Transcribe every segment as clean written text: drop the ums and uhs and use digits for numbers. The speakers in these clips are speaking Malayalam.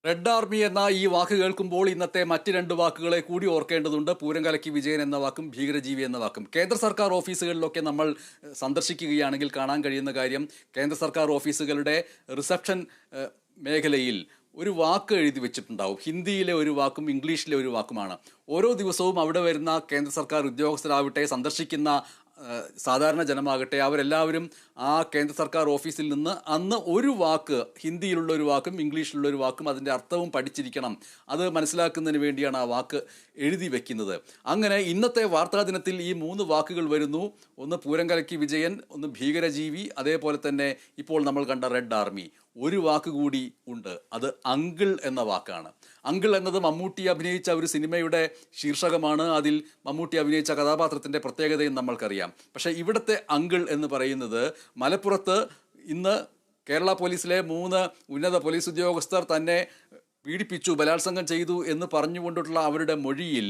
റെഡ് ആർമി എന്ന ഈ വാക്ക് കേൾക്കുമ്പോൾ ഇന്നത്തെ മറ്റ് രണ്ട് വാക്കുകളെ കൂടി ഓർക്കേണ്ടതുണ്ട്. പൂരം കലക്കി വിജയൻ എന്ന വാക്കും ഭീകരജീവി എന്ന വാക്കും. കേന്ദ്ര സർക്കാർ ഓഫീസുകളിലൊക്കെ നമ്മൾ സന്ദർശിക്കുകയാണെങ്കിൽ കാണാൻ കഴിയുന്ന കാര്യം, കേന്ദ്ര സർക്കാർ ഓഫീസുകളുടെ റിസപ്ഷൻ മേഖലയിൽ ഒരു വാക്ക് എഴുതി വെച്ചിട്ടുണ്ടാവും. ഹിന്ദിയിലെ ഒരു വാക്കും ഇംഗ്ലീഷിലെ ഒരു വാക്കുമാണ്. ഓരോ ദിവസവും അവിടെ വരുന്ന കേന്ദ്ര സർക്കാർ ഉദ്യോഗസ്ഥരാവട്ടെ, സന്ദർശിക്കുന്ന സാധാരണ ജനമാകട്ടെ, അവരെല്ലാവരും ആ കേന്ദ്ര സർക്കാർ ഓഫീസിൽ നിന്ന് അന്ന് ഒരു വാക്ക്, ഹിന്ദിയിലുള്ള ഒരു വാക്കും ഇംഗ്ലീഷിലുള്ള ഒരു വാക്കും, അതിൻ്റെ അർത്ഥവും പഠിച്ചിരിക്കണം. അത് മനസ്സിലാക്കുന്നതിന് വേണ്ടിയാണ് ആ വാക്ക് എഴുതി വെക്കുന്നത്. അങ്ങനെ ഇന്നത്തെ വാർത്താ ദിനത്തിൽ ഈ മൂന്ന് വാക്കുകൾ വരുന്നു. ഒന്ന് പൂരം കലക്കി വിജയൻ, ഒന്ന് ഭീകരജീവി, അതേപോലെ തന്നെ ഇപ്പോൾ നമ്മൾ കണ്ട റെഡ് ആർമി. ഒരു വാക്ക് കൂടി ഉണ്ട്, അത് അങ്കിൾ എന്ന വാക്കാണ്. അങ്കിൾ എന്നത് മമ്മൂട്ടി അഭിനയിച്ച ഒരു സിനിമയുടെ ശീർഷകമാണ്. അതിൽ മമ്മൂട്ടി അഭിനയിച്ച കഥാപാത്രത്തിൻ്റെ പ്രത്യേകതയും നമ്മൾക്കറിയാം. പക്ഷേ ഇവിടുത്തെ അങ്കിൾ എന്ന് പറയുന്നത്, മലപ്പുറത്ത് ഇന്ന് കേരള പോലീസിലെ 3 ഉന്നത പോലീസ് ഉദ്യോഗസ്ഥർ തന്നെ പീഡിപ്പിച്ചു, ബലാത്സംഗം ചെയ്തു എന്ന് പറഞ്ഞുകൊണ്ടുള്ള അവരുടെ മൊഴിയിൽ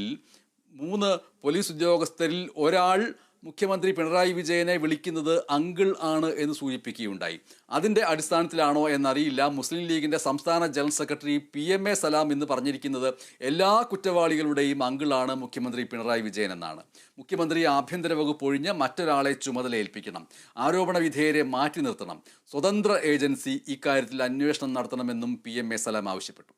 3 പോലീസ് ഉദ്യോഗസ്ഥരിൽ ഒരാൾ മുഖ്യമന്ത്രി പിണറായി വിജയനെ വിളിക്കുന്നത് അങ്കിൾ ആണ് എന്ന് സൂചിപ്പിക്കുകയുണ്ടായി. അതിൻ്റെ അടിസ്ഥാനത്തിലാണോ എന്നറിയില്ല, മുസ്ലിം ലീഗിൻ്റെ സംസ്ഥാന ജനറൽ സെക്രട്ടറി PMA സലാം എന്ന് പറഞ്ഞിരിക്കുന്നത് എല്ലാ കുറ്റവാളികളുടെയും അങ്കിളാണ് മുഖ്യമന്ത്രി പിണറായി വിജയൻ എന്നാണ്. മുഖ്യമന്ത്രി ആഭ്യന്തര വകുപ്പ് ഒഴിഞ്ഞ് മറ്റൊരാളെ ചുമതലയേൽപ്പിക്കണം, ആരോപണ വിധേയരെ മാറ്റി നിർത്തണം, സ്വതന്ത്ര ഏജൻസി ഇക്കാര്യത്തിൽ അന്വേഷണം നടത്തണമെന്നും PMA സലാം ആവശ്യപ്പെട്ടു.